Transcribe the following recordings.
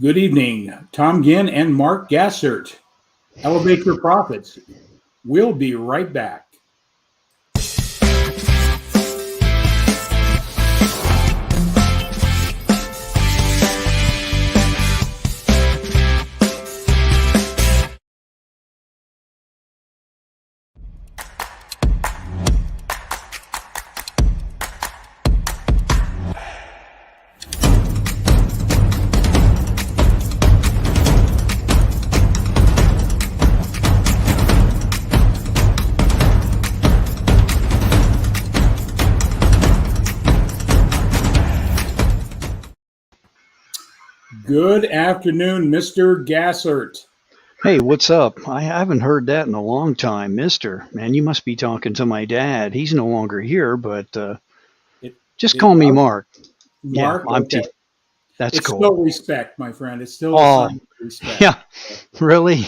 Good evening. Tom Ginn and Mark Gassert. Elevate your profits. We'll be right back. Good afternoon, Mr. Gassert. Hey, what's up? I haven't heard that in a long time, Mister. Man, you must be talking to my dad. He's no longer here, but It, just it call me was Mark. Yeah, Mark. I'm. Okay. That's It's cool. still respect, my friend. It's still a Oh, sign of respect. yeah, really?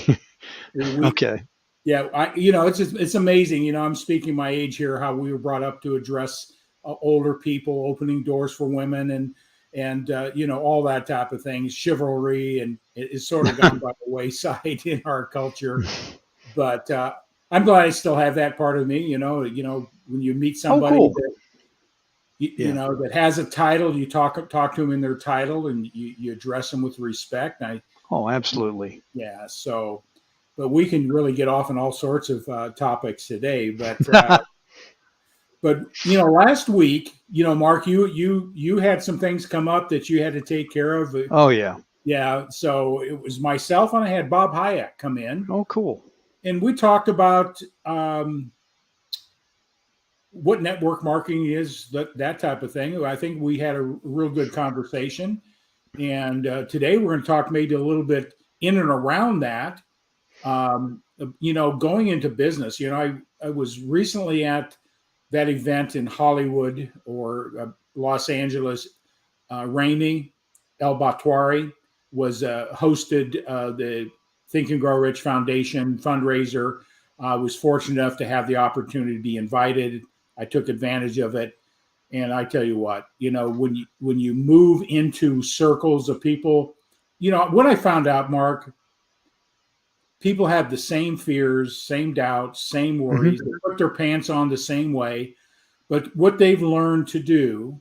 We, Okay. yeah, it's amazing. I'm speaking my age here. How we were brought up to address older people, opening doors for women, and all that type of thing, chivalry, and it's sort of gone by the wayside in our culture. But I'm glad I still have that part of me. When you meet Oh, somebody cool. that Yeah. that has a title, you talk to them in their title, and you address them with respect. And Oh, absolutely. yeah, so, but we can really get off on all sorts of topics today. But last week, Mark, you had some things come up that you had to take care of. Oh, yeah. Yeah, so it was myself, and I had Bob Hayek come in, Oh, cool. and we talked about what network marketing is, that type of thing. I think we had a real good conversation, and today we're going to talk maybe a little bit in and around that. Going into business. I was recently at that event in Hollywood or Los Angeles. Ramy El-Batrawi was hosted the Think and Grow Rich Foundation fundraiser. I was fortunate enough to have the opportunity to be invited. I took advantage of it, and I tell you what, when you move into circles of people, what I found out, Mark, people have the same fears, same doubts, same Hmm. worries. They put their pants on the same way, but what they've learned to do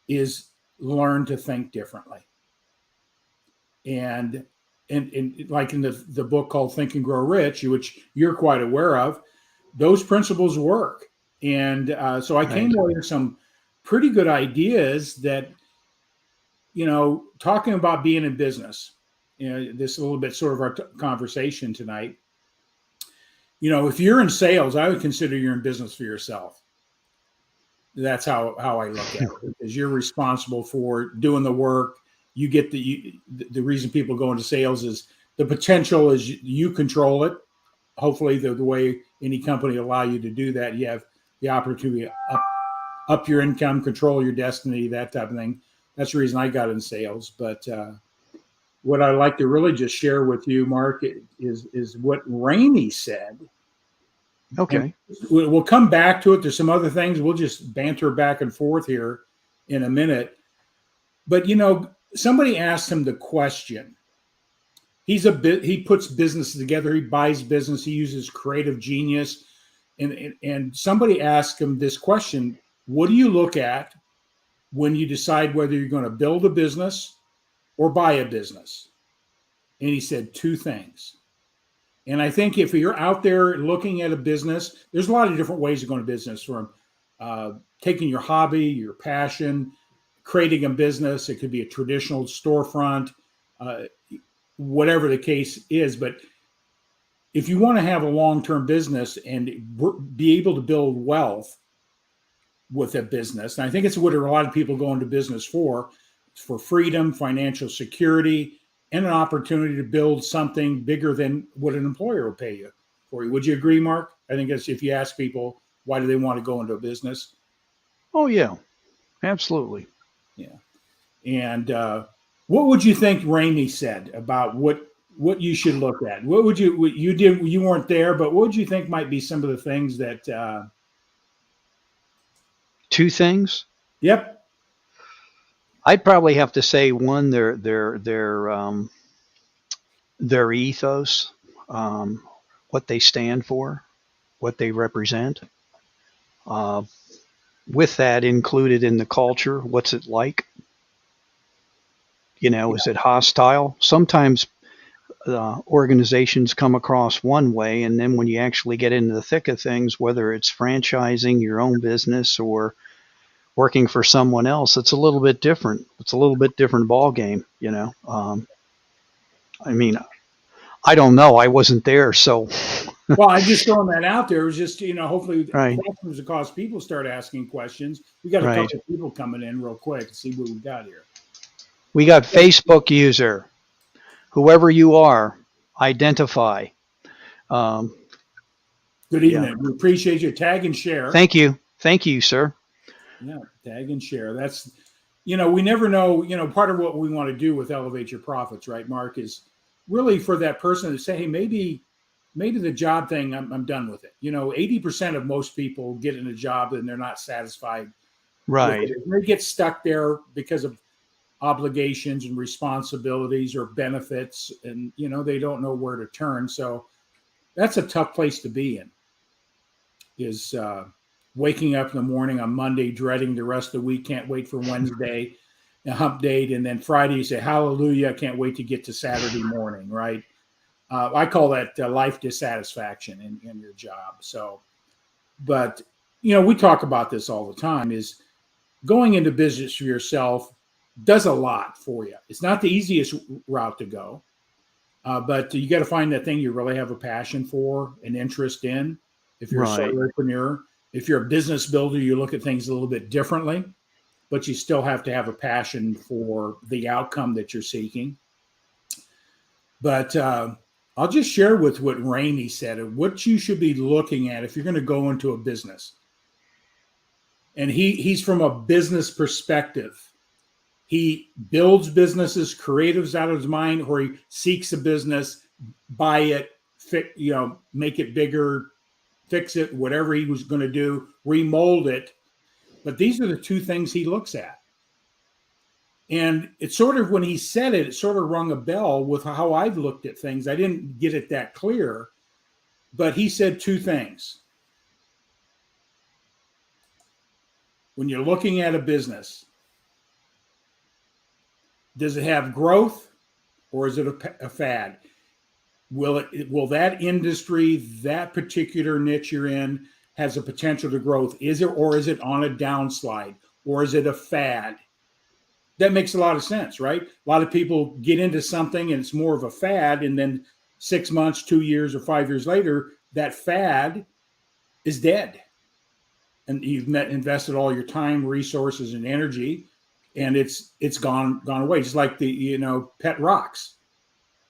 is learn to think differently. And like in the book called Think and Grow Rich, which you're quite aware of, those principles work. And so I came Right. away with some pretty good ideas that, talking about being in business, this is a little bit sort of our conversation tonight. If you're in sales, I would consider you're in business for yourself. That's how I look at it, because you're responsible for doing the work. You get the reason people go into sales is the potential is you control it. Hopefully, the way any company allow you to do that, you have the opportunity to up your income, control your destiny, that type of thing. That's the reason I got in sales. But what I'd like to really just share with you, Mark, is what Ramy said. And Okay. we'll come back to it. There's some other things. We'll just banter back and forth here in a minute. But somebody asked him the question. He puts business together. He buys business. He uses creative genius. And somebody asked him this question: what do you look at when you decide whether you're going to build a business or buy a business? And he said two things. And I think if you're out there looking at a business, there's a lot of different ways to go into business, from taking your hobby, your passion, creating a business. It could be a traditional storefront, uh, whatever the case is. But if you want to have a long-term business and be able to build wealth with a business, and I think it's what a lot of people go into business for, it's for freedom, financial security, and an opportunity to build something bigger than what an employer will pay you for you. Would you agree, Mark? I think that's, if you ask people why do they want to go into a business. Oh, yeah. Absolutely. Yeah. And what would you think Ramy said about what you should look at? You weren't there, but what would you think might be some of the things that Two things. yep. I'd probably have to say one, their ethos, what they stand for, what they represent. Uh, with that included in the culture, what's it like? Yeah. Is it hostile? Sometimes organizations come across one way, and then when you actually get into the thick of things, whether it's franchising your own business or working for someone else, it's a little bit different. It's a little bit different ball game. I mean, I don't know. I wasn't there, so Well, I'm just throwing that out there. It was just, hopefully right, questions that cause people start asking questions. We got a right. couple of people coming in real quick. See what we got here. We got Facebook user, whoever you are, identify. Um, Good yeah. evening. We appreciate you. Tag and share. Thank you, sir. Yeah, tag and share. That's, we never know. Part of what we want to do with Elevate Your Profits, right, Mark, is really for that person to say, hey, maybe the job thing, I'm done with it. 80% of most people get in a job and they're not satisfied with Right. it. They get stuck there because of obligations and responsibilities or benefits, and they don't know where to turn. So that's a tough place to be in, is waking up in the morning on Monday dreading the rest of the week, can't wait for Wednesday, a hump date, and then Friday you say hallelujah, I can't wait to get to Saturday morning, right? I call that life dissatisfaction in your job. So, but we talk about this all the time, is going into business for yourself does a lot for you. It's not the easiest route to go, but you got to find that thing you really have a passion for, an interest in. If you're a Right. solopreneur, if you're a business builder, you look at things a little bit differently, but you still have to have a passion for the outcome that you're seeking. But I'll just share with what Ramy said of what you should be looking at if you're going to go into a business. And he's from a business perspective. He builds businesses, creatives out of his mind, or he seeks a business, buy it, make it bigger, fix it, whatever he was going to do, remold it. But these are the two things he looks at. And it's sort of, when he said it, it sort of rung a bell with how I've looked at things. I didn't get it that clear, but he said two things. When you're looking at a business, does it have growth or is it a fad? Will that industry, that particular niche you're in, has a potential to growth? Is it, or is it on a downslide, or is it a fad? That makes a lot of sense, right? A lot of people get into something and it's more of a fad, and then 6 months, 2 years, or 5 years later, that fad is dead, and you've invested all your time, resources, and energy, and it's gone away. Just like the pet rocks.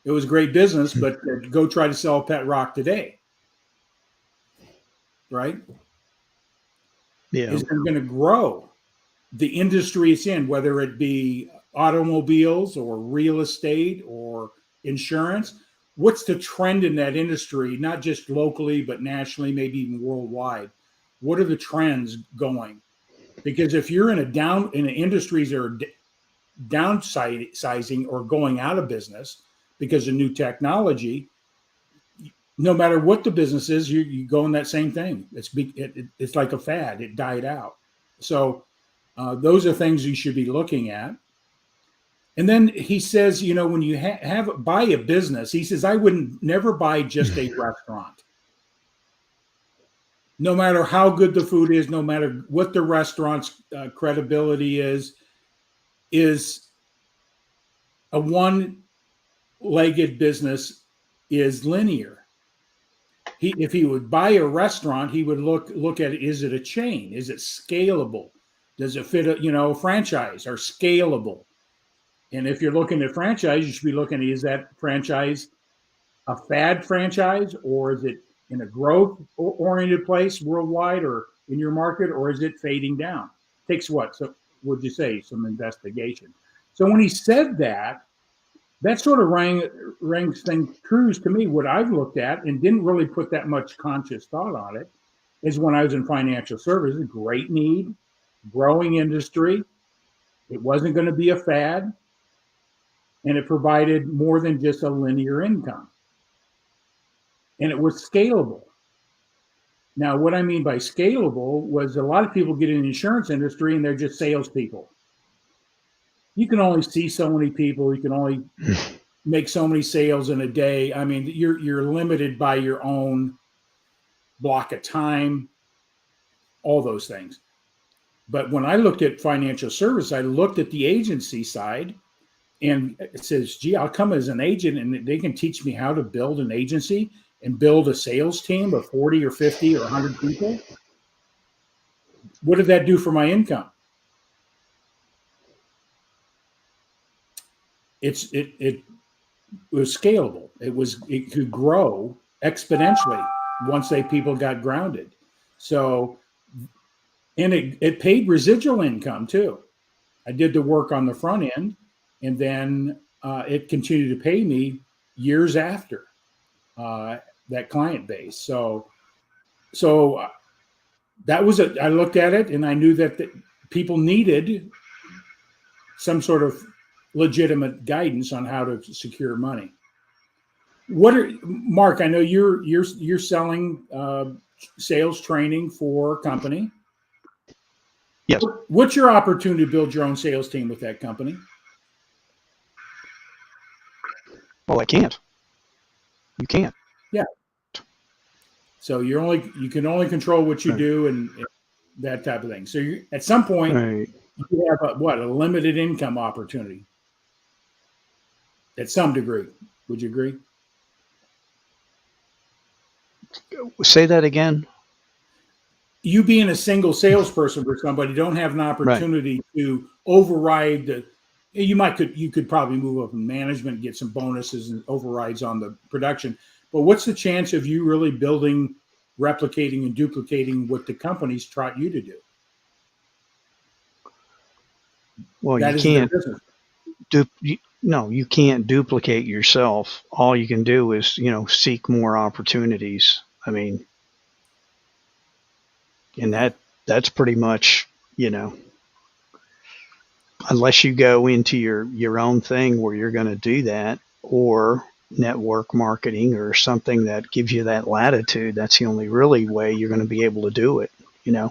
It was great business, but go try to sell a pet rock today, right? Yeah. Is it going to grow? The industry it's in, whether it be automobiles or real estate or insurance, what's the trend in that industry, not just locally, but nationally, maybe even worldwide? What are the trends going? Because if you're in industries that are downsizing or going out of business because of new technology, no matter what the business is, you go in that same thing. It's like a fad. It died out. So those are things you should be looking at. And then he says, when you buy a business, he says, I wouldn't never buy just a restaurant. No matter how good the food is, no matter what the restaurant's credibility is a one-legged business is linear. If he would buy a restaurant, he would look at it. Is it a chain? Is it scalable? Does it fit a franchise or scalable? And if you're looking at franchise, you should be looking at, is that franchise a fad franchise, or is it in a growth oriented place worldwide or in your market, or is it fading down? Takes what? So would you say some investigation? So when he said that sort of rings things true to me. What I've looked at and didn't really put that much conscious thought on it is when I was in financial services, great need, growing industry. It wasn't going to be a fad, and it provided more than just a linear income. And it was scalable. Now, what I mean by scalable was a lot of people get in the insurance industry and they're just salespeople. You can only see so many people. You can only make so many sales in a day. I mean, you're limited by your own block of time, all those things. But when I looked at financial service, I looked at the agency side, and it says, gee, I'll come as an agent and they can teach me how to build an agency and build a sales team of 40 or 50 or 100 people. What did that do for my income? It was scalable. It could grow exponentially once people got grounded. So, and it paid residual income too. I did the work on the front end, and then it continued to pay me years after that client base. So that was it. I looked at it and I knew that people needed some sort of legitimate guidance on how to secure money. Mark? I know you're selling sales training for a company. Yes. What's your opportunity to build your own sales team with that company? Well, I can't. You can't. Yeah. So you can only control what you do and that type of thing. So at some point, you have a limited income opportunity. At some degree, would you agree? Say that again. You being a single salesperson for somebody don't have an opportunity to override you could probably move up in management, get some bonuses and overrides on the production. But what's the chance of you really building, replicating, and duplicating what the company's taught you to do? Well, you can't. No, you can't duplicate yourself. All you can do is, seek more opportunities. I mean, and that's pretty much, unless you go into your own thing where you're going to do that, or network marketing or something that gives you that latitude, that's the only really way you're going to be able to do it, Yeah.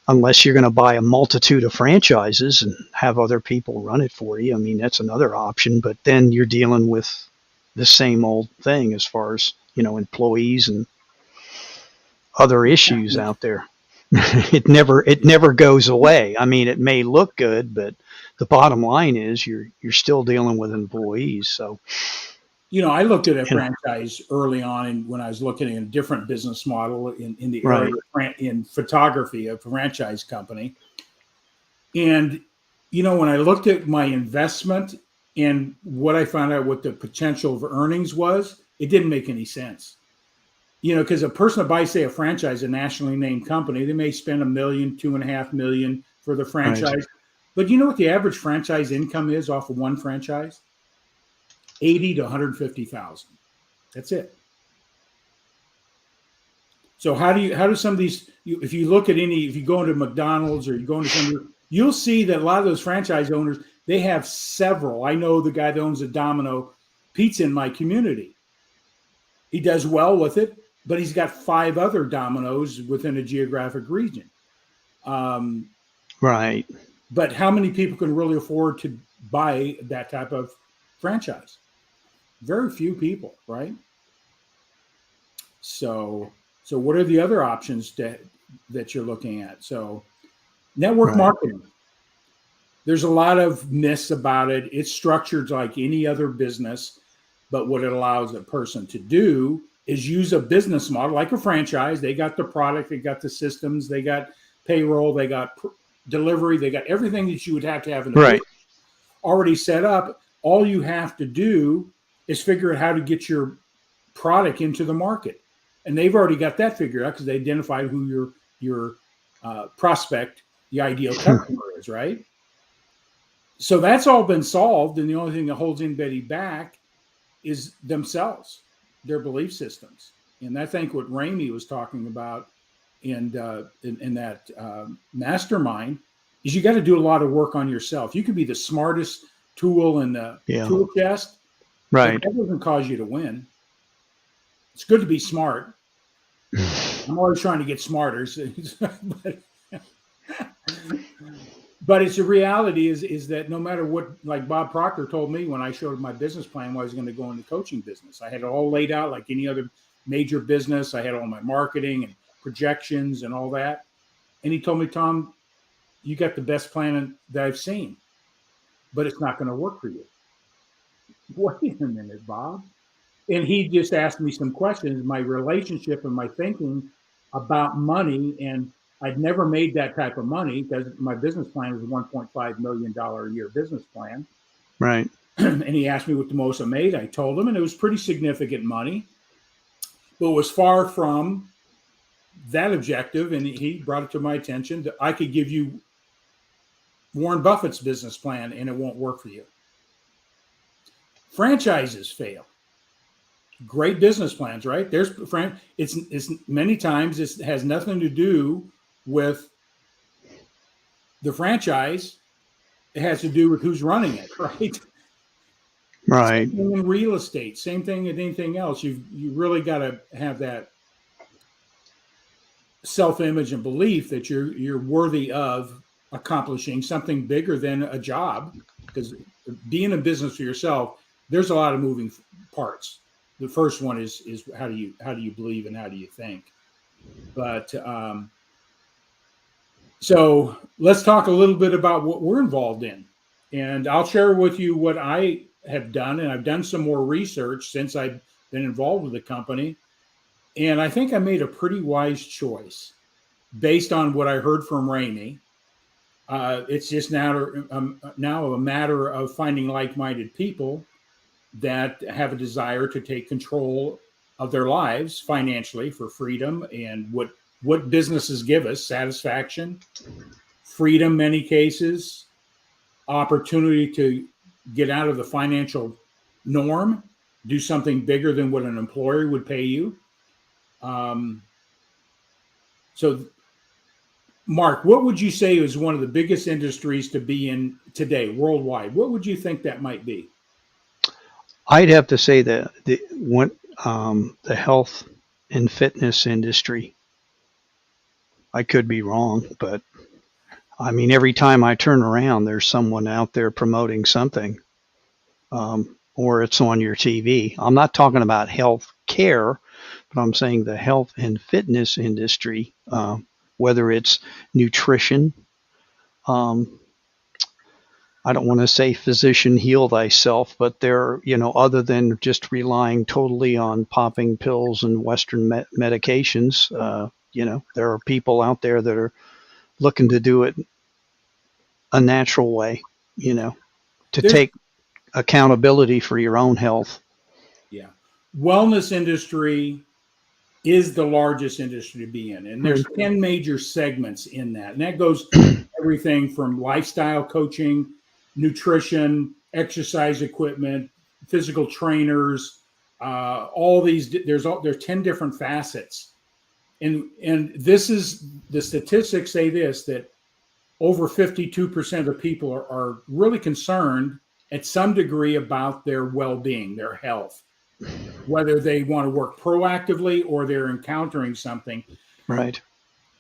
Unless you're going to buy a multitude of franchises and have other people run it for you. I mean, that's another option, but then you're dealing with the same old thing as far as, employees and other issues out there. It never goes away. I mean, it may look good, but the bottom line is you're still dealing with employees. So, I looked at a franchise early on, and when I was looking at a different business model in the area in photography, a franchise company. And, when I looked at my investment and what I found out what the potential of earnings was, it didn't make any sense. Because a person that buys, say, a franchise, a nationally named company, they may spend $1 million, $2.5 million for the franchise. Right. But you know what the average franchise income is off of one franchise? 80 to 150,000. That's it. So how do some of these, if you look at if you go into McDonald's or you go into some, you'll see that a lot of those franchise owners, they have several. I know the guy that owns a Domino Pizza in my community. He does well with it, but he's got 5 other Domino's within a geographic region. Right. But how many people can really afford to buy that type of franchise? Very few people, right? So what are the other options that you're looking at? So network marketing. There's a lot of myths about it. It's structured like any other business, but what it allows a person to do is use a business model like a franchise. They got the product, they got the systems, they got payroll, they got delivery, they got everything that you would have to have in a business already set up. All you have to do is figure out how to get your product into the market. And they've already got that figured out because they identified who your prospect, the ideal customer is, right? So that's all been solved. And the only thing that holds anybody back is themselves, their belief systems. And I think what Ramy was talking about in that mastermind is you got to do a lot of work on yourself. You could be the smartest tool in the Yeah. tool chest, Right. but that doesn't cause you to win. It's good to be smart. I'm always trying to get smarter. But it's the reality is that no matter what, like Bob Proctor told me when I showed my business plan, why I was going to go into coaching business. I had it all laid out like any other major business. I had all my marketing and projections and all that. And he told me, Tom, you got the best plan that I've seen, but it's not going to work for you. Wait a minute, Bob. And he just asked me some questions, my relationship and my thinking about money. And I'd never made that type of money because my business plan was a $1.5 million a year business plan. Right. And he asked me what the most I made. I told him, and it was pretty significant money, but it was far from that objective. And he brought it to my attention that I could give you Warren Buffett's business plan and it won't work for you. Franchises fail. Great business plans, right? It's many times it has nothing to do with the franchise. It has to do with who's running it, right? Right. Same thing in real estate, same thing in anything else. You really got to have that self-image and belief that you're worthy of accomplishing something bigger than a job. Because being in business for yourself, there's a lot of moving parts. The first one is how do you believe and how do you think? But so let's talk a little bit about what we're involved in, and I'll share with you what I have done, and I've done some more research since I've been involved with the company, and I think I made a pretty wise choice based on what I heard from Ramy. It's just now a matter of finding like-minded people that have a desire to take control of their lives financially for freedom and what businesses give us: satisfaction, freedom, many cases, opportunity to get out of the financial norm, do something bigger than what an employer would pay you. So Mark, what would you say is one of the biggest industries to be in today worldwide? What would you think that might be? I'd have to say that the health and fitness industry. I could be wrong, but I mean, every time I turn around, there's someone out there promoting something, or it's on your TV. I'm not talking about health care, but I'm saying the health and fitness industry, whether it's nutrition. I don't want to say physician heal thyself, but they're, other than just relying totally on popping pills and Western medications, there are people out there that are looking to do it a natural way, to take accountability for your own health. Yeah. Wellness industry is the largest industry to be in. And there's 10 major segments in that. And that goes everything from lifestyle coaching, nutrition, exercise equipment, physical trainers, all these. There's 10 different facets. And this is the statistics say this, that over 52% of people are really concerned at some degree about their well-being, their health, whether they want to work proactively or they're encountering something. Right.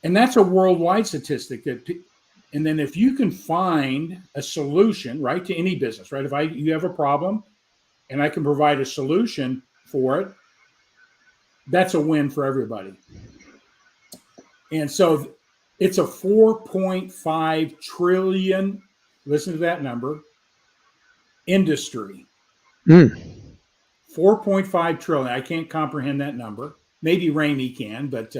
And that's a worldwide statistic. And then if you can find a solution, right, to any business, right? If you have a problem and I can provide a solution for it, that's a win for everybody. And so it's a 4.5 trillion, listen to that number, industry. 4.5 trillion. I can't comprehend that number. Maybe Ramy can, but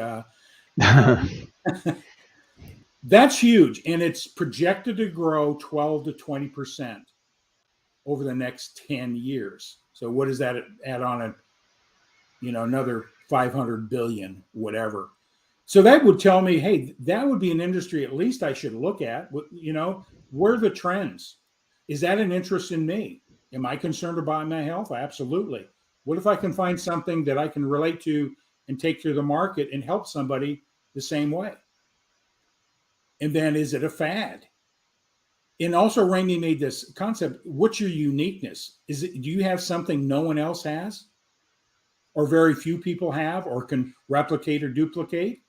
that's huge. And it's projected to grow 12 to 20% over the next 10 years. So what does that add on another 500 billion, whatever. So that would tell me, hey, that would be an industry at least I should look at. Where are the trends? Is that an interest in me? Am I concerned about my health? Absolutely. What if I can find something that I can relate to and take to the market and help somebody the same way? And then is it a fad? And also Ramy made this concept. What's your uniqueness? Do you have something no one else has, or very few people have, or can replicate or duplicate?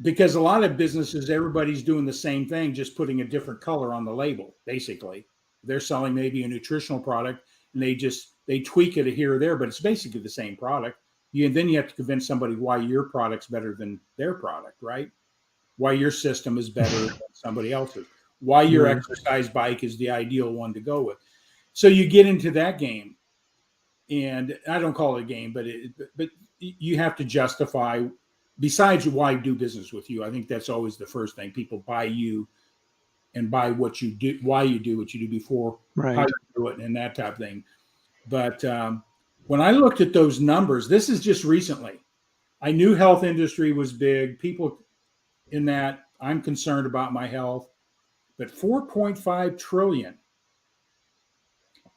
Because a lot of businesses, everybody's doing the same thing, just putting a different color on the label. Basically, they're selling maybe a nutritional product, and they tweak it here or there, but it's basically the same product. Then you have to convince somebody why your product's better than their product, right? Why your system is better than somebody else's. Why your exercise bike is the ideal one to go with. So you get into that game, and I don't call it a game, but you have to justify. Besides why do business with you, I think that's always the first thing. People buy you and buy what you do, why you do what you do before, how you do it, and that type of thing. But when I looked at those numbers, this is just recently. I knew health industry was big. People in that, I'm concerned about my health, but 4.5 trillion.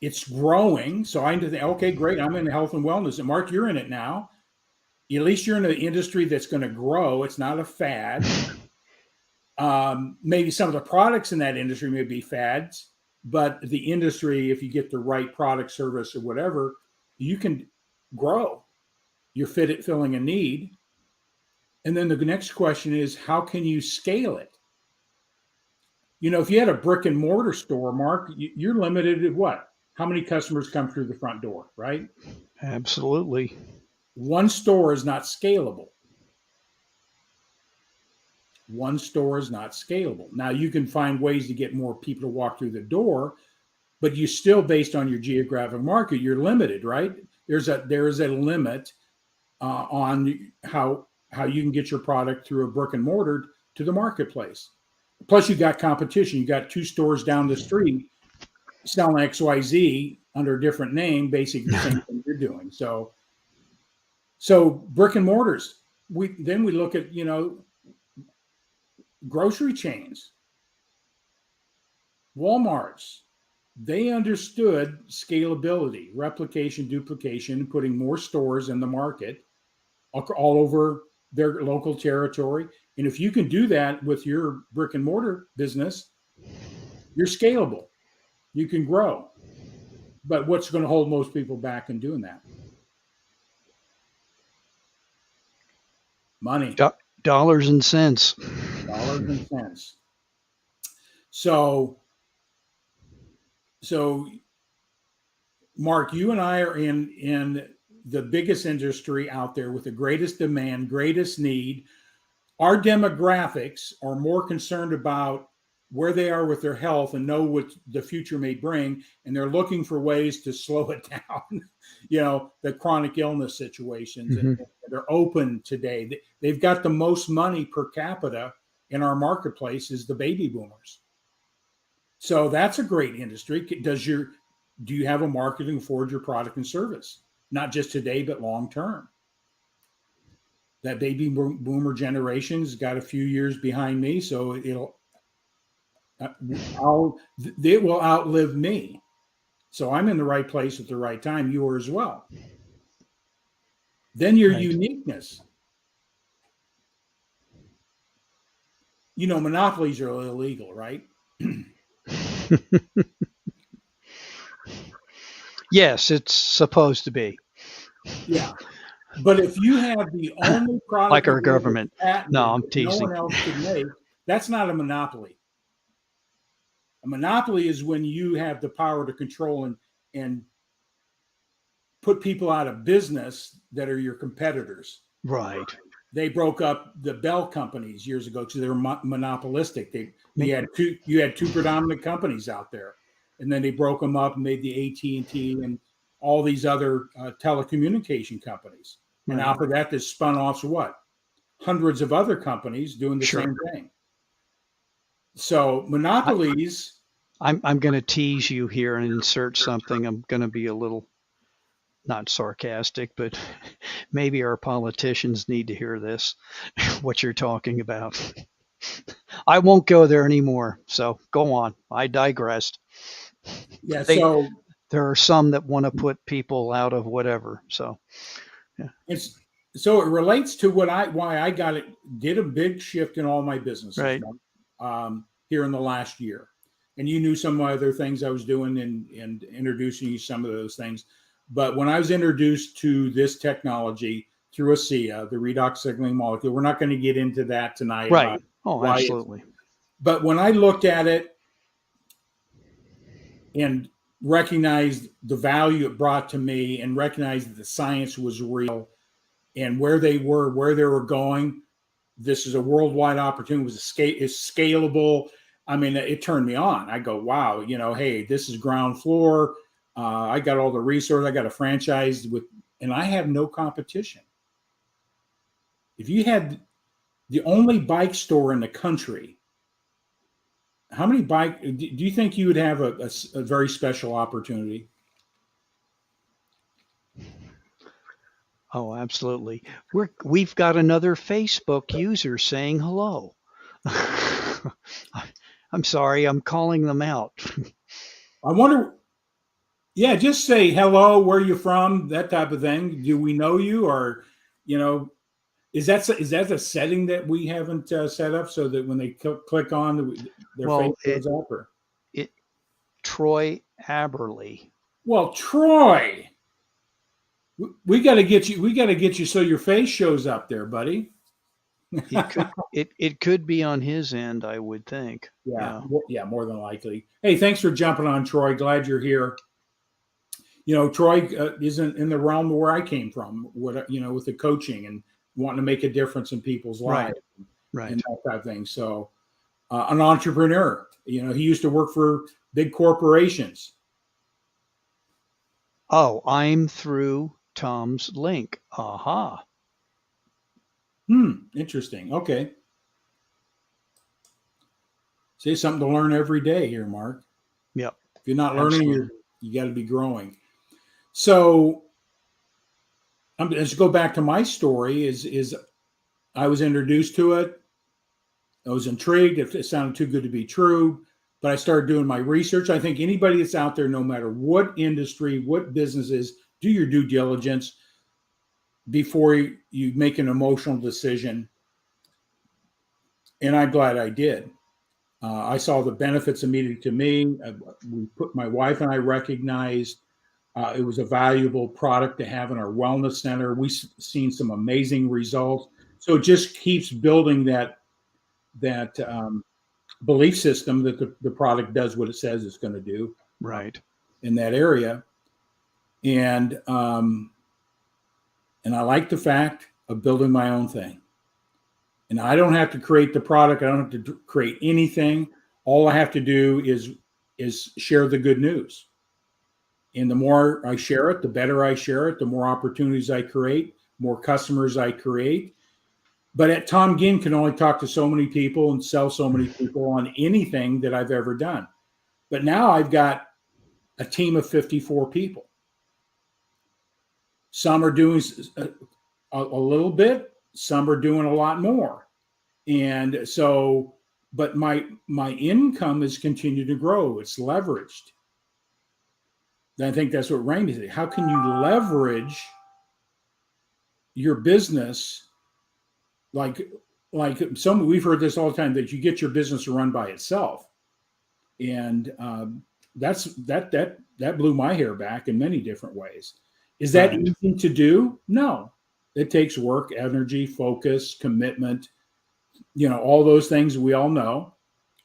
It's growing. So I need to think, okay, great. I'm in health and wellness. And Mark, you're in it now. At least you're in an industry that's going to grow. It's not a fad. Maybe some of the products in that industry may be fads, but the industry, if you get the right product, service, or whatever, you can grow. You're fit at filling a need. And then the next question is, how can you scale it? If you had a brick and mortar store, Mark, you're limited at what? How many customers come through the front door, right? Absolutely. One store is not scalable. One store is not scalable. Now, you can find ways to get more people to walk through the door, but you still, based on your geographic market, you're limited, right? There is a limit on how you can get your product through a brick and mortar to the marketplace. Plus, you got competition. You got two stores down the street selling XYZ under a different name, basically the same thing you're doing. So brick and mortars. We look at grocery chains, Walmarts. They understood scalability, replication, duplication, putting more stores in the market all over their local territory. And if you can do that with your brick and mortar business, you're scalable. You can grow. But what's going to hold most people back in doing that? Money. Dollars and cents. Dollars and cents. So Mark, you and I are in the biggest industry out there with the greatest demand, greatest need. Our demographics are more concerned about where they are with their health and know what the future may bring, and they're looking for ways to slow it down, the chronic illness situations. Mm-hmm. And they're open today. They've got the most money per capita in our marketplace is the baby boomers. So that's a great industry. Do you have a marketing for your product and service? Not just today, but long term. That baby boomer generation's got a few years behind me, so it will outlive me. So I'm in the right place at the right time. You are as well. Then your uniqueness. Monopolies are illegal, right? Yes, it's supposed to be. Yeah. But if you have the only product like our government, no, I'm teasing. No one else can make, that's not a monopoly. A monopoly is when you have the power to control and put people out of business that are your competitors. Right. They broke up the Bell companies years ago because they were monopolistic. You had two predominant companies out there, and then they broke them up and made the AT&T and all these other telecommunication companies. And after that, they spun off to what? Hundreds of other companies doing the same thing. So monopolies. I'm going to tease you here and insert something. I'm going to be a little not sarcastic, but maybe our politicians need to hear this, what you're talking about. I won't go there anymore. So go on. I digressed. Yeah. There are some that want to put people out of whatever. So, yeah. So it relates to why I did a big shift in all my businesses. Right. here in the last year. And you knew some of my other things I was doing and introducing you some of those things. But when I was introduced to this technology through ASEA, the redox signaling molecule, we're not going to get into that tonight about Right. Oh, why it's, absolutely. but when I looked at it and recognized the value it brought to me and recognized that the science was real and where they were going, this is a worldwide opportunity. It was it's scalable. I mean, it turned me on. I go, wow, hey, this is ground floor. I got all the resources. I got a franchise and I have no competition. If you had the only bike store in the country, how many do you think you would have a very special opportunity? Oh, absolutely. We've got another Facebook user saying hello. I'm sorry, I'm calling them out. I wonder, yeah, just say hello, where you from, that type of thing. Do we know you, or is that a setting that we haven't set up so that when they click on their face Well, goes up? Or Troy Aberley. well, Troy, we got to get you. We got to get you so your face shows up there, buddy. It could be on his end, I would think. Yeah, more than likely. Hey, thanks for jumping on, Troy. Glad you're here. Troy isn't in the realm where I came from. With the coaching and wanting to make a difference in people's lives, right, and that type of thing. So, an entrepreneur. He used to work for big corporations. Oh, I'm through Tom's link. Aha. Interesting. Okay. Say something to learn every day here, Mark. Yep. If you're not learning, you got to be growing. So, let's go back to my story. Is I was introduced to it. I was intrigued. It sounded too good to be true, but I started doing my research. I think anybody that's out there, no matter what industry, what businesses, do your due diligence before you make an emotional decision. And I'm glad I did. I saw the benefits immediately to me. My wife and I recognized it was a valuable product to have in our wellness center. We've seen some amazing results. So it just keeps building that belief system that the product does what it says it's going to do. Right. In that area. And I like the fact of building my own thing. And I don't have to create the product. I don't have to create anything. All I have to do is share the good news. And the more I share it, the better I share it, the more opportunities I create, more customers I create. But at Tom Ginn can only talk to so many people and sell so many people on anything that I've ever done. But now I've got a team of 54 people. Some are doing a little bit, some are doing a lot more. And so, but my income has continued to grow. It's leveraged. And I think that's what Ramy said. How can you leverage your business? Like we've heard this all the time, that you get your business to run by itself. And that blew my hair back in many different ways. Is that easy to do? No. It takes work, energy, focus, commitment, all those things we all know.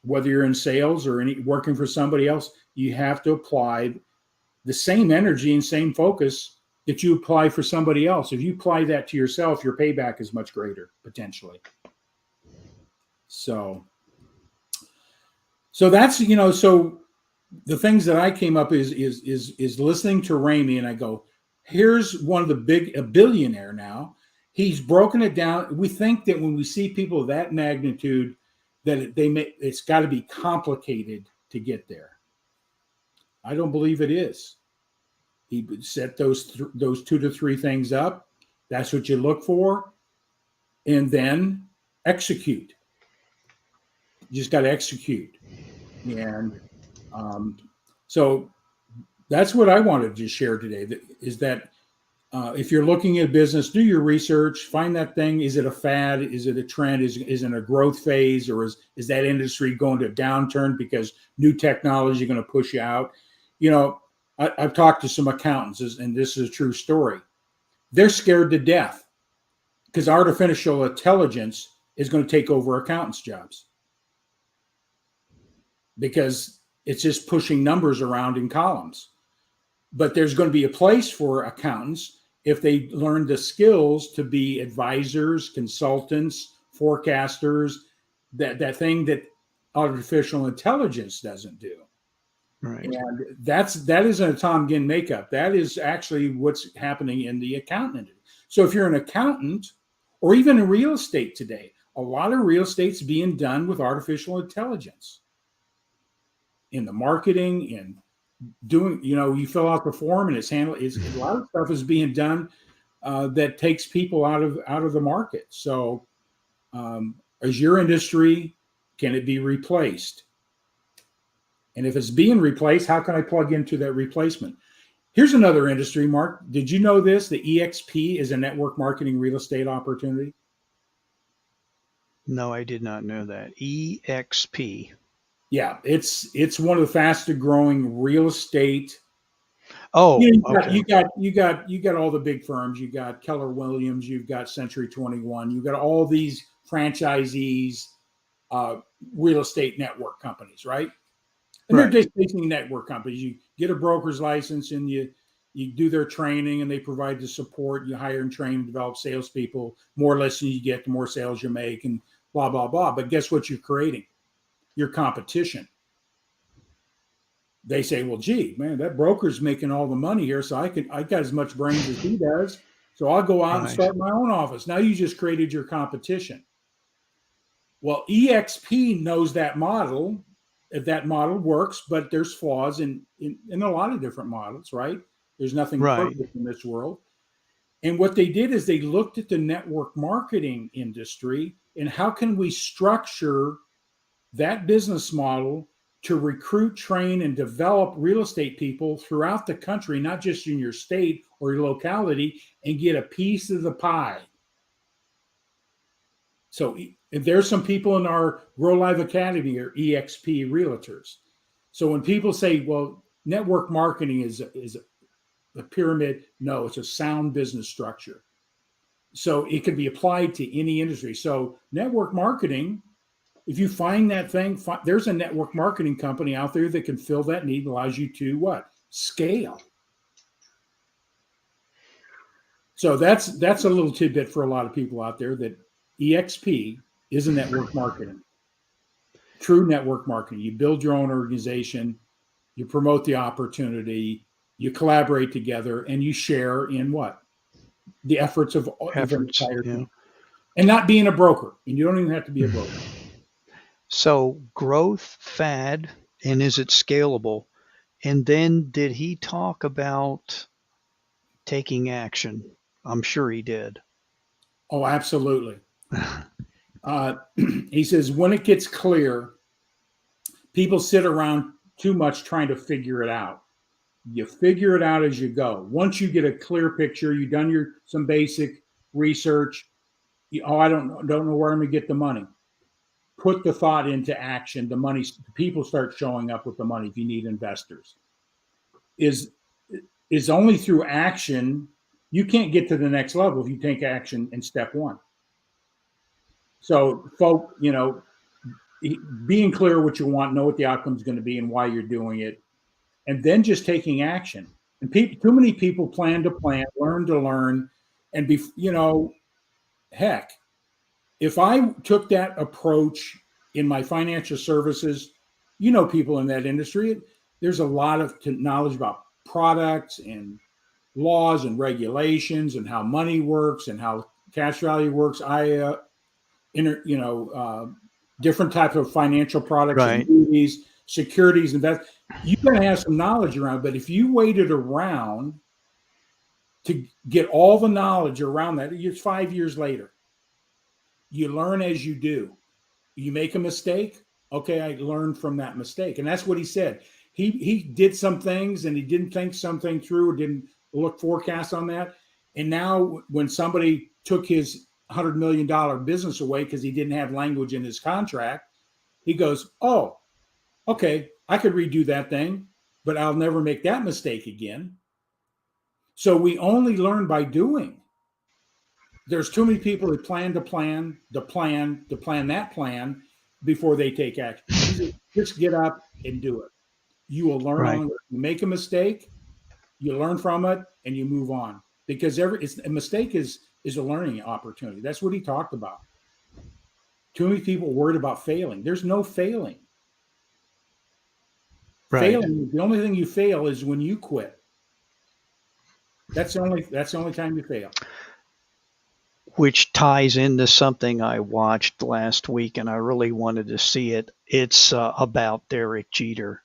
Whether you're in sales or working for somebody else, you have to apply the same energy and same focus that you apply for somebody else. If you apply that to yourself, your payback is much greater, potentially. So that's, so the things that I came up is listening to Ramy, and I go, here's one of a billionaire now. He's broken it down. We think that when we see people of that magnitude, that it's got to be complicated to get there. I don't believe it is. He set those 2 to 3 things up. That's what you look for, and then execute. You just got to execute, and so that's what I wanted to share today. Is that If you're looking at a business, do your research, find that thing. Is it a fad? Is it a trend? Is it a growth phase? Or is that industry going to a downturn because new technology is going to push you out? I've talked to some accountants, and this is a true story. They're scared to death because artificial intelligence is going to take over accountants' jobs because it's just pushing numbers around in columns. But there's going to be a place for accountants if they learn the skills to be advisors, consultants, forecasters, that thing that artificial intelligence doesn't do. Right. And that isn't a Tom Ginn makeup. That is actually what's happening in the accountant industry. So if you're an accountant, or even in real estate today, a lot of real estate's being done with artificial intelligence in the marketing, in doing, you fill out the form and it's handled. A lot of stuff is being done that takes people out of the market. So is your industry, can it be replaced? And if it's being replaced, how can I plug into that replacement? Here's another industry, Mark. Did you know this? The EXP is a network marketing real estate opportunity. No, I did not know that. EXP. Yeah, it's one of the fastest growing real estate. Oh, you okay. you got all the big firms. You got Keller Williams. You've got Century 21. You've got all these franchisees, real estate network companies, right? And they're Right. just basically network companies. You get a broker's license and you do their training and they provide the support. You hire and train and develop salespeople. More lessons you get, the more sales you make, and blah, blah, blah. But guess what you're creating? Your competition. They say, well, gee, man, that broker's making all the money here, so I got as much brains as he does. So I'll go out and Right. start my own office. Now you just created your competition. Well, EXP knows that model. If that model works, but there's flaws in a lot of different models, right? There's nothing Right. perfect in this world. And what they did is they looked at the network marketing industry and how can we structure that business model to recruit, train, and develop real estate people throughout the country, not just in your state or your locality, and get a piece of the pie. So if there's some people in our Grow Live Academy or EXP realtors. So when people say, well, network marketing is a pyramid, no, it's a sound business structure. So it can be applied to any industry. So network marketing, if you find that thing, there's a network marketing company out there that can fill that need, allows you to what? Scale. So that's a little tidbit for a lot of people out there that EXP is a network marketing, true network marketing. You build your own organization, you promote the opportunity, you collaborate together, and you share in what? The efforts of an Efforts. entire Yeah. team. And not being a broker. And you don't even have to be a broker. So growth, fad, and is it scalable? And then did he talk about taking action? I'm sure he did. Oh, absolutely. He says, when it gets clear, people sit around too much trying to figure it out. You figure it out as you go. Once you get a clear picture, you've done some basic research. I don't know where I'm going to get the money. Put the thought into action. The people start showing up with the money if you need investors. Is only through action. You can't get to the next level if you take action in step one. So, folk, being clear what you want, know what the outcome is going to be and why you're doing it, and then just taking action. And too many people plan to plan, learn to learn, and heck, if I took that approach in my financial services, people in that industry, there's a lot of knowledge about products and laws and regulations and how money works and how cash value works. Different types of financial products, Right. annuities, securities, invest. You're going to have some knowledge around, but if you waited around to get all the knowledge around that, it's 5 years later. You learn as you do. You make a mistake. Okay, I learned from that mistake. And that's what he said. He did some things and he didn't think something through or didn't look forecast on that. And now when somebody took his $100 million business away because he didn't have language in his contract, he goes, "Oh, okay, I could redo that thing, but I'll never make that mistake again." So we only learn by doing. There's too many people that plan to plan, that plan before they take action. He said, just get up and do it. You will learn Right. on it. You make a mistake, you learn from it, and you move on. Because a mistake is a learning opportunity. That's what he talked about. Too many people worried about failing. There's no failing. Right. Failing, the only thing you fail is when you quit. That's the only time you fail. Which ties into something I watched last week, and I really wanted to see it. It's about Derek Jeter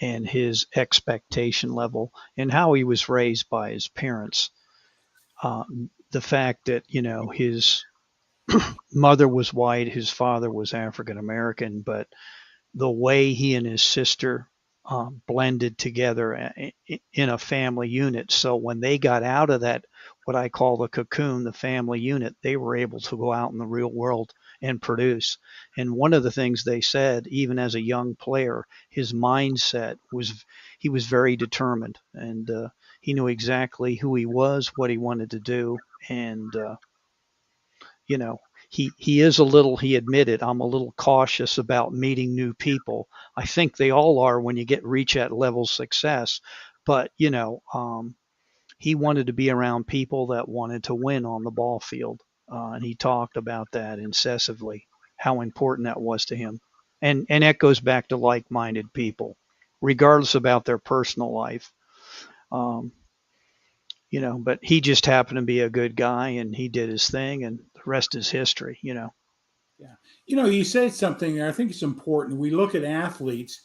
and his expectation level and how he was raised by his parents. Uh, the fact that his mother was white, his father was African American, but the way he and his sister blended together in a family unit. So when they got out of that, what I call the cocoon, the family unit, they were able to go out in the real world and produce. And one of the things they said, even as a young player, his mindset was he was very determined, and he knew exactly who he was, what he wanted to do, and you know he is a little, he admitted, I'm a little cautious about meeting new people. I think they all are when you get reach at level success, but he wanted to be around people that wanted to win on the ball field, and he talked about that incessantly, how important that was to him. And that goes back to like-minded people, regardless about their personal life. um, but he just happened to be a good guy, and he did his thing, and the rest is history. Yeah. You said something, I think it's important. We look at athletes,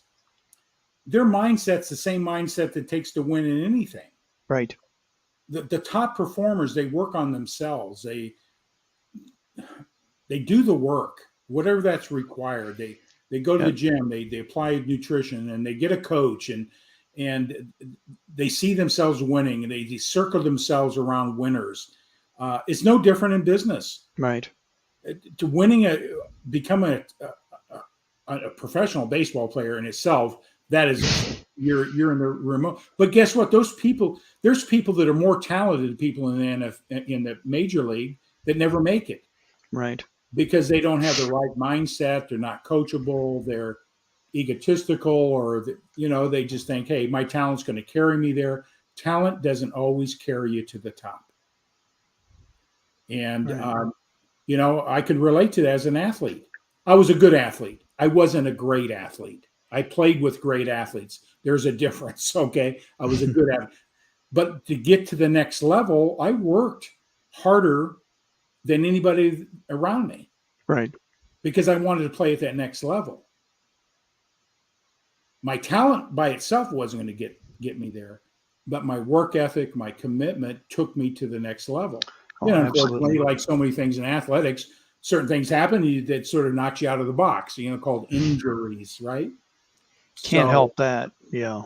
their mindset's the same mindset that takes to win in anything. Right. The top performers, they work on themselves. They do the work, whatever that's required. They go to Yeah. the gym, they apply nutrition, and they get a coach, and they see themselves winning, and they circle themselves around winners. It's no different in business. Right. To winning become a professional baseball player in itself, that is, you're in the remote. But guess what? There's people that are more talented than people in the major league that never make it Right. because they don't have the right mindset. They're not coachable. They're egotistical, or they just think, hey, my talent's going to carry me there. Talent doesn't always carry you to the top. And Right. I could relate to that as an athlete. I was a good athlete. I wasn't a great athlete. I played with great athletes. There's a difference. Okay. I was a good athlete. But to get to the next level, I worked harder than anybody around me Right. because I wanted to play at that next level. My talent by itself wasn't going to get me there, but my work ethic, my commitment took me to the next level. Oh, Unfortunately, absolutely. like so many things in athletics, certain things happen that sort of knock you out of the box, called injuries, right? Can't So, help that. Yeah.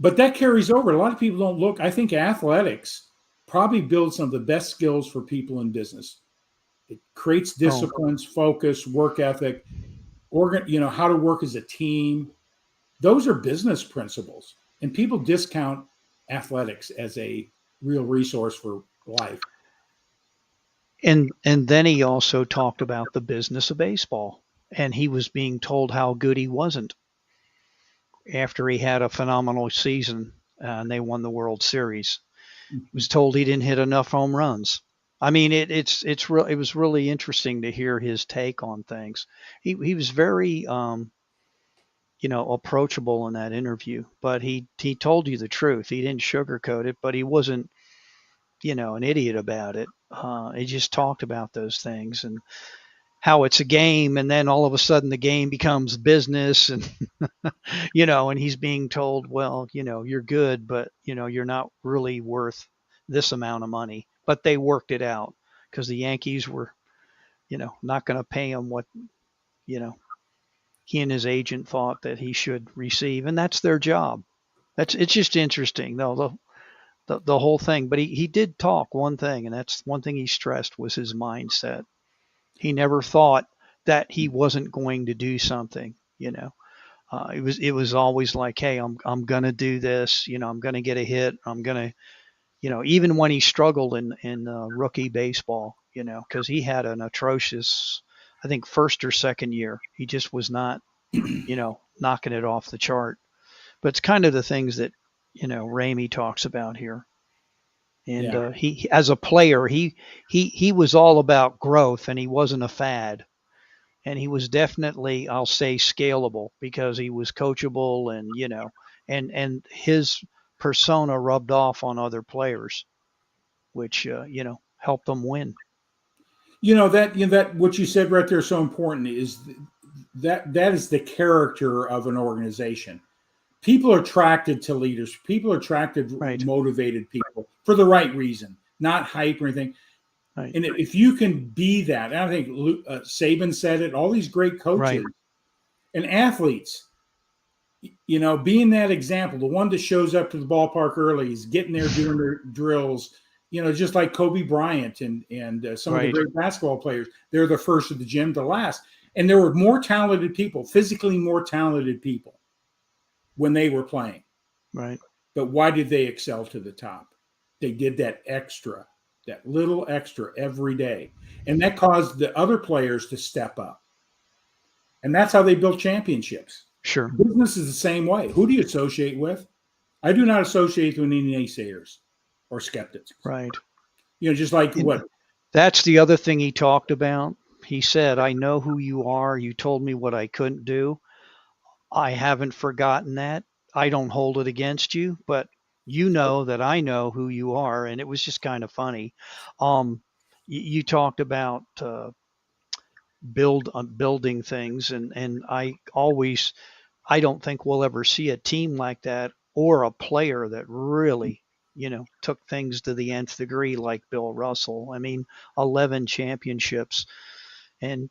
but that carries over. A lot of people don't look. I think athletics probably builds some of the best skills for people in business. It creates Oh, disciplines, focus, work ethic, how to work as a team. Those are business principles, and people discount athletics as a real resource for life. and then he also talked about the business of baseball, and he was being told how good he wasn't after he had a phenomenal season, and they won the World Series. He was told he didn't hit enough home runs. I mean, it was really interesting to hear his take on things. He was very approachable in that interview, but he told you the truth. He didn't sugarcoat it, but he wasn't an idiot about it. He just talked about those things and how it's a game, and then all of a sudden the game becomes business, and and he's being told, well, you're good, but you're not really worth this amount of money. But they worked it out because the Yankees were not going to pay him what you know he and his agent thought that he should receive, and that's their job. It's just interesting though, the whole thing. But he did talk one thing, and that's one thing he stressed was his mindset. He never thought that he wasn't going to do something, it was always like, hey, I'm gonna do this, I'm gonna get a hit, I'm gonna, even when he struggled in rookie baseball, because he had an atrocious, I think, first or second year, he just was not, knocking it off the chart. But it's kind of the things that Ramy talks about here. And Yeah. he, as a player, he was all about growth, and he wasn't a fad. And he was definitely, I'll say, scalable because he was coachable, and and his persona rubbed off on other players, which helped them win. That what you said right there is so important is that is the character of an organization. People are attracted to leaders. People are attracted to Right. motivated people for the right reason, not hype or anything. Right. And if you can be that, I think Saban said it, all these great coaches Right. and athletes, being that example, the one that shows up to the ballpark early, is getting there doing their drills, just like Kobe Bryant and some of the Right. great basketball players. They're the first of the gym to last. And there were more talented people, physically more talented people when they were playing. Right. But why did they excel to the top? They did that little extra every day. And that caused the other players to step up. And that's how they built championships. Sure. Business is the same way. Who do you associate with? I do not associate with any naysayers or skeptics. Right. Just like And what? that's the other thing he talked about. He said, I know who you are. You told me what I couldn't do. I haven't forgotten that. I don't hold it against you, but you know that I know who you are. And it was just kind of funny. You talked about building things, and I don't think we'll ever see a team like that or a player that really took things to the nth degree like Bill Russell. I mean, 11 championships. And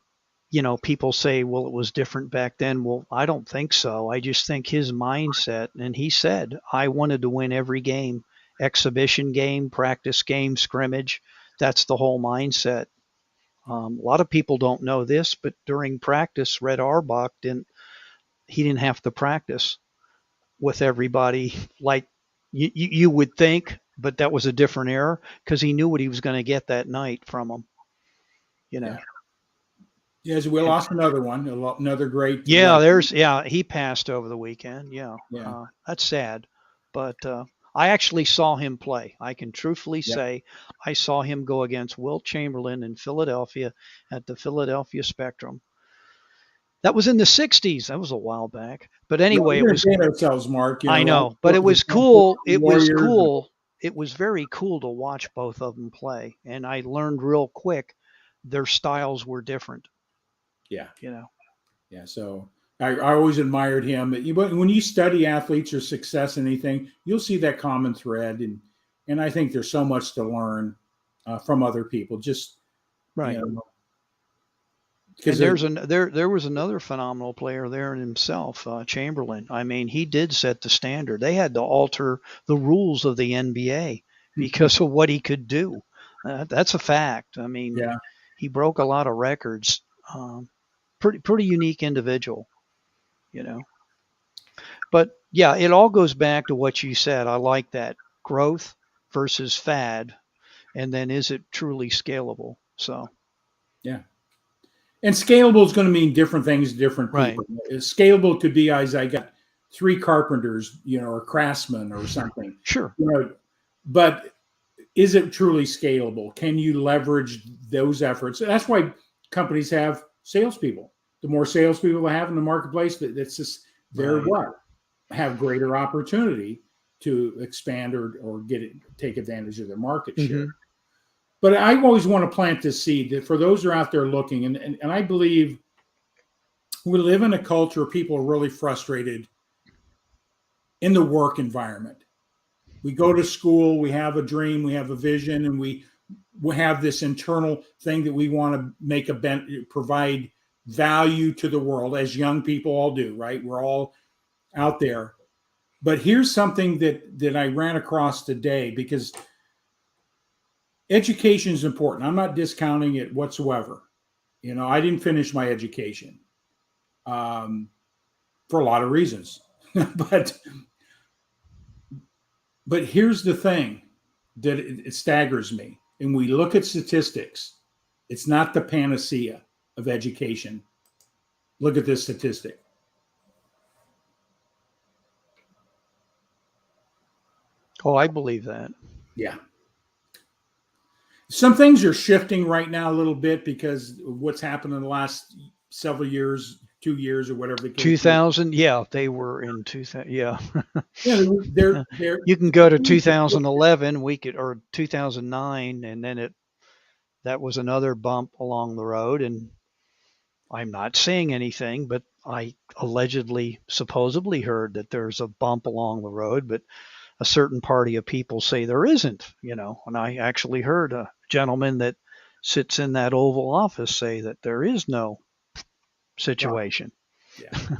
people say, well, it was different back then. Well, I don't think so. I just think his mindset, and he said, I wanted to win every game, exhibition game, practice game, scrimmage. That's the whole mindset. A lot of people don't know this, but during practice, Red Auerbach didn't have to practice with everybody like you would think, but that was a different era because he knew what he was going to get that night from them. Yeah. Yes, we And, lost another one, another great. he passed over the weekend. Yeah. That's sad, but I actually saw him play. I can truthfully Yeah. say I saw him go against Wilt Chamberlain in Philadelphia at the Philadelphia Spectrum. That was in the 60s. That was a while back. But anyway, it was ourselves, Mark. I know, but it was cool. It was Warriors. cool. It was very cool to watch both of them play. And I learned real quick their styles were different. Yeah. Yeah. So I always admired him. When you study athletes or success in anything, you'll see that common thread. And I think there's so much to learn from other people. Just, right. Because there was another phenomenal player there in himself, Chamberlain. I mean, he did set the standard. They had to alter the rules of the NBA because of what he could do. That's a fact. I mean, he broke a lot of records. Pretty unique individual, But yeah, it all goes back to what you said. I like that growth versus fad, and then is it truly scalable? So yeah. And scalable is going to mean different things to different people. Right. Scalable could be I got 3 carpenters, or craftsmen or something. Sure. But is it truly scalable? Can you leverage those efforts? That's why companies have salespeople. The more salespeople they have in the marketplace, that's just have greater opportunity to expand or take advantage of their market share. But I always want to plant this seed that for those who are out there looking, and I believe we live in a culture where people are really frustrated in the work environment. We go to school, we have a dream, we have a vision, and we have this internal thing that we want to provide value to the world, as young people all do, right? We're all out there. But here's something that I ran across today, because education is important. I'm not discounting it whatsoever. I didn't finish my education for a lot of reasons, but here's the thing that it staggers me. And we look at statistics. It's not the panacea of education. Look at this statistic. Oh, I believe that. Yeah. Some things are shifting right now a little bit because of what's happened in the last several years, 2 years or whatever the case. 2000, yeah, they were in 2000, yeah. Yeah, they're You can go to 2011, or 2009, and then that was another bump along the road. And I'm not saying anything, but I supposedly heard that there's a bump along the road, but a certain party of people say there isn't, and I actually heard a gentleman that sits in that Oval Office say that there is no situation. Yeah.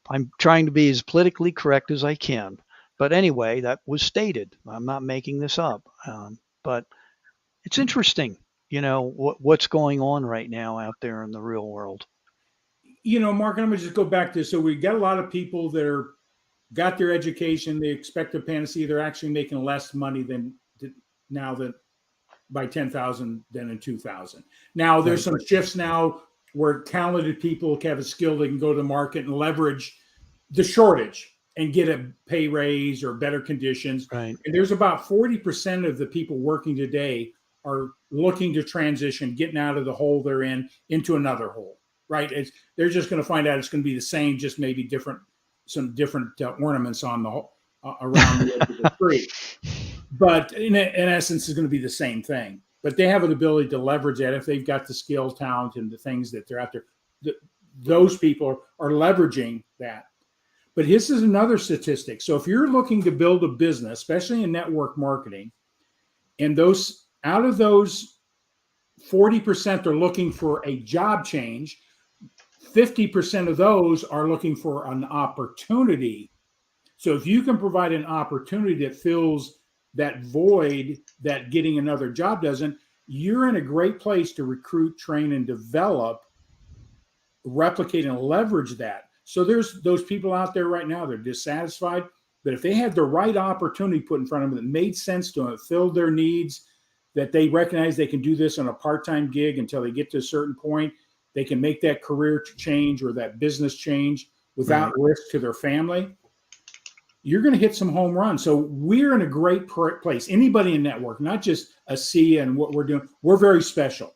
I'm trying to be as politically correct as I can. But anyway, that was stated. I'm not making this up. But it's interesting, what's going on right now out there in the real world. Mark, I'm going to just go back to this. So we got a lot of people that got their education. They expect a panacea. They're actually making less money now than by 10,000 than in 2000. Now there's some shifts now where talented people have a skill, they can go to the market and leverage the shortage and get a pay raise or better conditions. Right. And there's about 40% of the people working today are looking to transition, getting out of the hole they're in into another hole, right? They're just going to find out it's going to be the same, just maybe some different ornaments on the around the edge of the tree. But in essence, it's going to be the same thing. But they have an ability to leverage that if they've got the skill, talent, and the things that they're out there. Those people are leveraging that. But this is another statistic. So if you're looking to build a business, especially in network marketing, and out of those 40% are looking for a job change, 50% of those are looking for an opportunity. So if you can provide an opportunity that fills that void that getting another job doesn't, you're in a great place to recruit, train, and develop, replicate, and leverage that. So there's those people out there right now, they're dissatisfied, but if they had the right opportunity put in front of them that made sense to them, it filled their needs, that they recognize they can do this on a part-time gig until they get to a certain point, they can make that career change or that business change without risk to their family, you're going to hit some home runs. So we're in a great place. Anybody in network, not just ASEA and what we're doing, we're very special.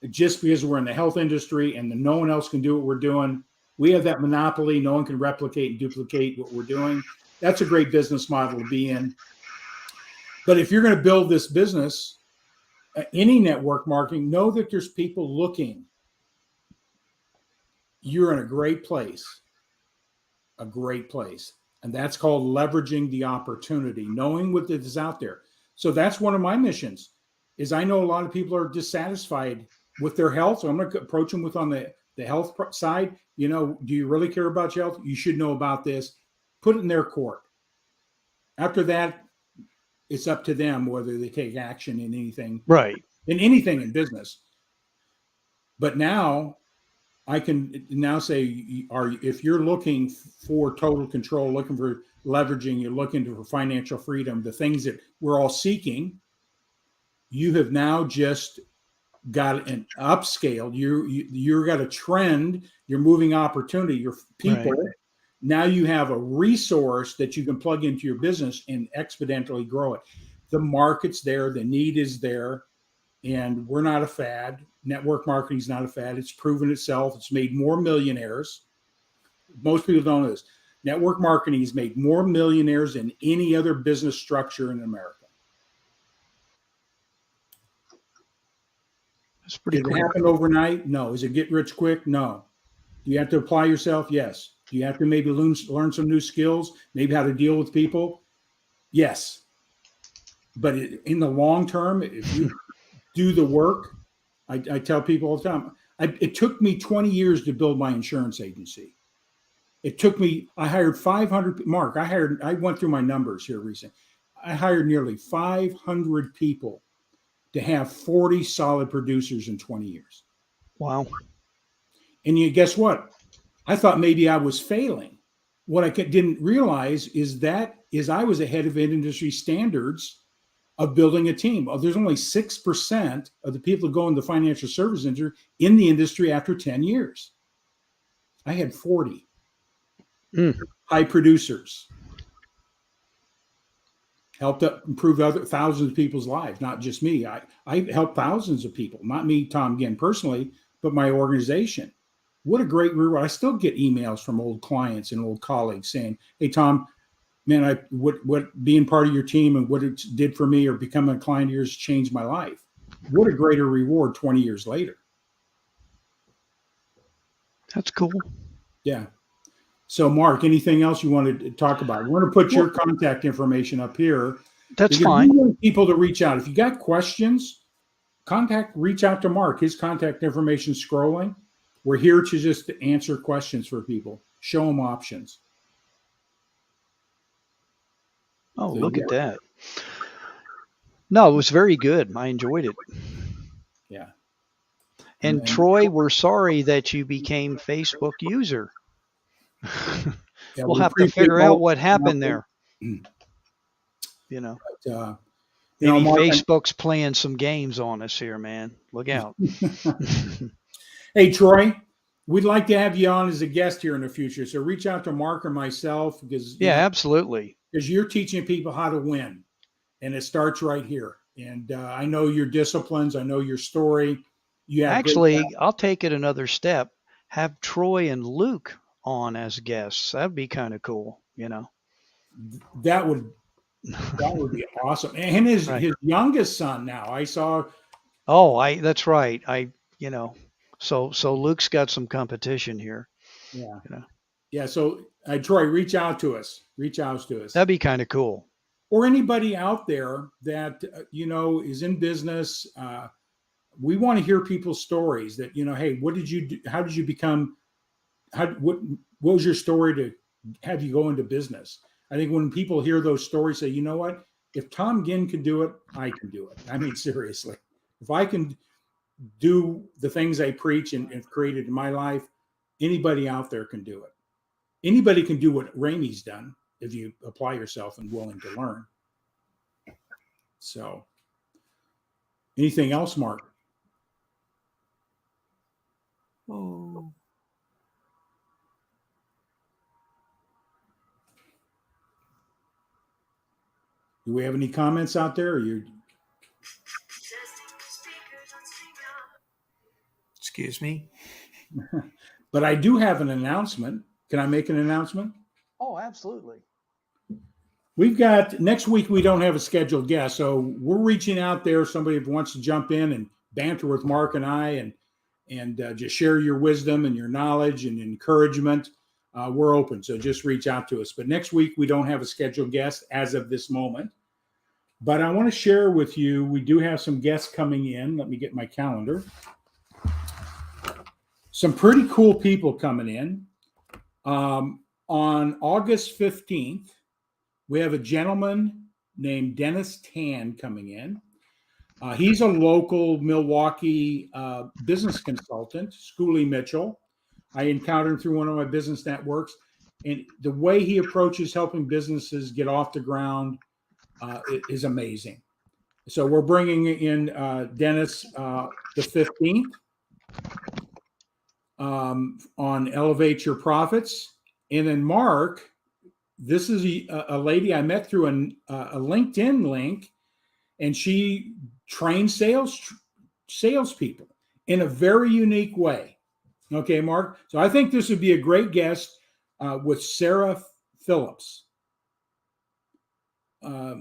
Just because we're in the health industry and no one else can do what we're doing, we have that monopoly. No one can replicate and duplicate what we're doing. That's a great business model to be in. But if you're going to build this business, any network marketing, know that there's people looking. You're in a great place. A great place. And that's called leveraging the opportunity, knowing what is out there. So that's one of my missions, is I know a lot of people are dissatisfied with their health. So I'm going to approach them with on the health side. Do you really care about your health? You should know about this. Put it in their court. After that, it's up to them whether they take action in anything. Right. In anything in business. But now I can now say, if you're looking for total control, looking for leveraging, you're looking for financial freedom, the things that we're all seeking, you have now just got an upscale. You're got a trend. You're moving opportunity. Your people. Right. Now you have a resource that you can plug into your business and exponentially grow it. The market's there. The need is there. And we're not a fad. Network marketing is not a fad. It's proven itself. It's made more millionaires. Most people don't know this. Network marketing has made more millionaires than any other business structure in America. That's pretty cool. Did it happen overnight? No. Is it get rich quick? No. Do you have to apply yourself? Yes. Do you have to maybe learn some new skills? Maybe how to deal with people? Yes. But in the long term, if you do the work, I tell people all the time, it took me 20 years to build my insurance agency. It took me, I hired 500, Mark, I went through my numbers here recently. I hired nearly 500 people to have 40 solid producers in 20 years. Wow. And you guess what? I thought maybe I was failing. What I didn't realize is I was ahead of industry standards of building a team. There's only 6% of the people who go in the financial service industry in the industry after 10 years. I had 40 high producers. Helped improve thousands of people's lives, not just me. I helped thousands of people, not me, Tom Ginn, personally, but my organization. What a great reward. I still get emails from old clients and old colleagues saying, hey, Tom, man, what being part of your team and what it did for me or becoming a client of yours changed my life. What a greater reward 20 years later. That's cool. Yeah. So, Mark, anything else you wanted to talk about? We're going to put your contact information up here. That's fine. We want people to reach out. If you got questions, reach out to Mark. His contact information is scrolling. We're here to just answer questions for people, show them options. Oh, look at that. No, it was very good. I enjoyed it. Yeah. And Troy, we're sorry that you became Facebook user. We'll have to figure out what happened there. You know, maybe Facebook's playing some games on us here, man. Look out. Hey, Troy, we'd like to have you on as a guest here in the future. So reach out to Mark or myself because absolutely. Because you're teaching people how to win, and it starts right here. And I know your disciplines. I know your story. Actually, I'll take it another step. Have Troy and Luke on as guests. That'd be kind of cool, you know. That would be awesome. And his youngest son now, I saw. Oh, that's right. So Luke's got some competition here. Yeah. You know. Yeah. So Troy, reach out to us. That'd be kind of cool. Or anybody out there that is in business. We want to hear people's stories. That hey, what did you do? How did you become? What was your story to have you go into business? I think when people hear those stories, say, you know what? If Tom Ginn could do it, I can do it. I mean, seriously, if I can do the things I preach and have created in my life, anybody out there can do it. Anybody can do what Ramy's done if you apply yourself and willing to learn. So, anything else, Mark? Oh. Do we have any comments out there? Or you? Excuse me. But I do have an announcement. Can I make an announcement? Oh, absolutely. We've got next week. We don't have a scheduled guest, so we're reaching out there. Somebody who wants to jump in and banter with Mark and I, and just share your wisdom and your knowledge and encouragement. We're open, so just reach out to us. But next week we don't have a scheduled guest as of this moment. But I want to share with you, we do have some guests coming in. Let me get my calendar. Some pretty cool people coming in. On August 15th, we have a gentleman named Dennis Tan coming in. He's a local Milwaukee business consultant, Schoolie Mitchell. I encountered him through one of my business networks. And the way he approaches helping businesses get off the ground is amazing. So we're bringing in Dennis the 15th on Elevate Your Profits. And then Mark, this is a lady I met through a LinkedIn link, and she trains salespeople in a very unique way. Okay, Mark. So I think this would be a great guest with Sarah Phillips. I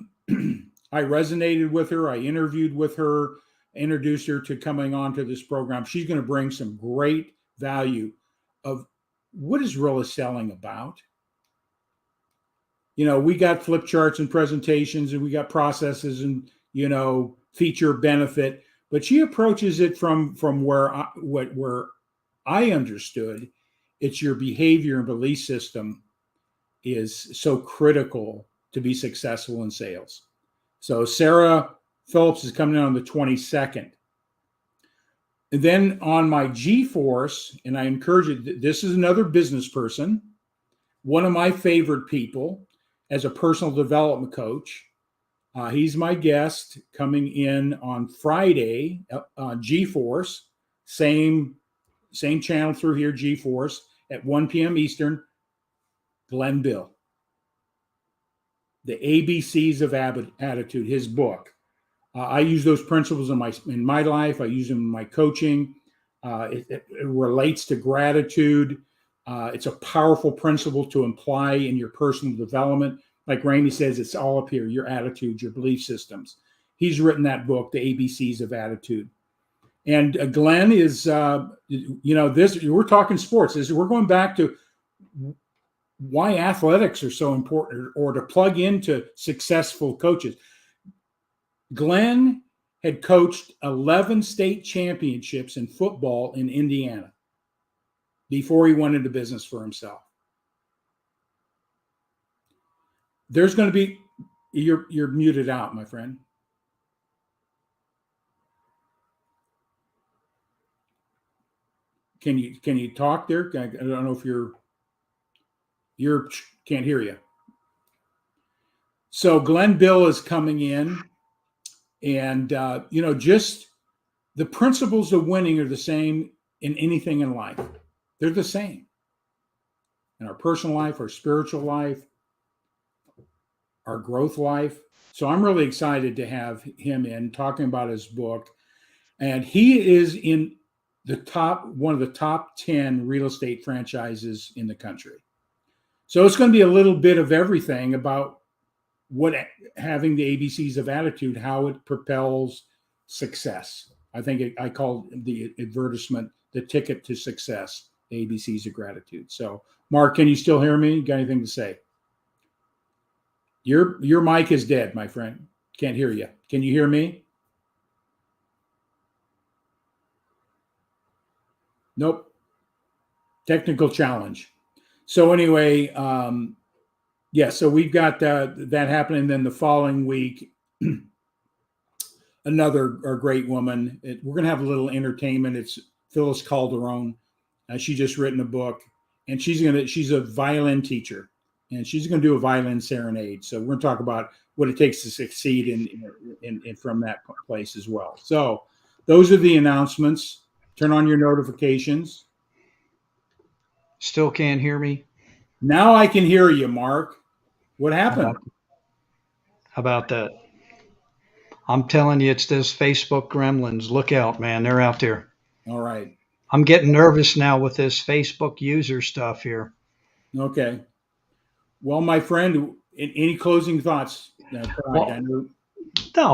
resonated with her. I interviewed with her, introduced her to coming on to this program. She's going to bring some great value of what is really selling about. We got flip charts and presentations, and we got processes and, feature benefit, but she approaches it from where I understood it's your behavior and belief system is so critical to be successful in sales. So Sarah Phillips is coming in on the 22nd. And then on my G-Force, and I encourage you, this is another business person, one of my favorite people as a personal development coach. He's my guest coming in on Friday on G-Force, same channel through here, G-Force, at 1 p.m. Eastern, Glenn Bill. The ABCs of Attitude, his book. I use those principles in my life. I use them in my coaching. It relates to gratitude. It's a powerful principle to apply in your personal development. Like Ramy says, it's all up here, your attitude, your belief systems. He's written that book, The ABCs of Attitude. And Glenn is, this, we're talking sports. We're going back to why athletics are so important, or to plug into successful coaches. Glenn had coached 11 state championships in football in Indiana before he went into business for himself. There's going to be, you're muted out, my friend. Can you talk there? I don't know if you're can't hear you. So Glenn Bill is coming in, and just the principles of winning are the same in anything in life. They're the same in our personal life, our spiritual life, our growth life. So I'm really excited to have him in talking about his book. And he is in one of the top 10 real estate franchises in the country. So it's going to be a little bit of everything about what having the ABCs of attitude, how it propels success. I think I called the advertisement the ticket to success, the ABCs of gratitude. So Mark, can you still hear me? Got anything to say? Your mic is dead, my friend. Can't hear you. Can you hear me? Nope. Technical challenge. So anyway, so we've got that happening. Then the following week, another great woman. We're going to have a little entertainment. It's Phyllis Calderon. She's just written a book, and she's a violin teacher, and she's going to do a violin serenade. So we're going to talk about what it takes to succeed in from that place as well. So those are the announcements. Turn on your notifications. Still can't hear me? Now I can hear you, Mark. What happened? How about that? I'm telling you, it's this Facebook gremlins. Look out, man. They're out there. All right. I'm getting nervous now with this Facebook user stuff here. Okay. Well, my friend, any closing thoughts? No,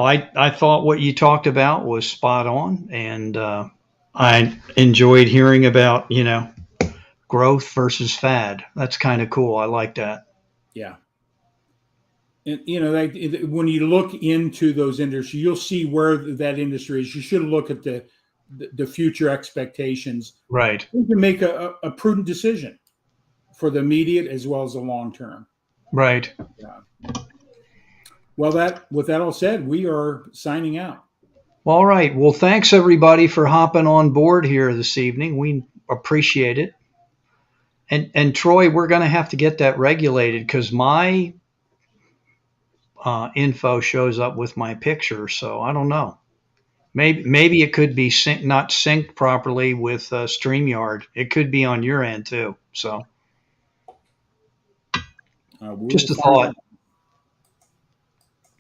I thought what you talked about was spot on, and I enjoyed hearing about, growth versus fad. That's kind of cool. I like that. Yeah. And, when you look into those industries, you'll see where that industry is. You should look at the future expectations. Right. You can make a prudent decision for the immediate as well as the long term. Right. Yeah. Well, with that all said, we are signing out. All right. Well, thanks everybody for hopping on board here this evening. We appreciate it. And Troy, we're going to have to get that regulated, because my info shows up with my picture. So I don't know. Maybe it could be not synced properly with StreamYard. It could be on your end too. So just a thought.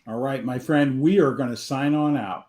All right, my friend, we are going to sign on out.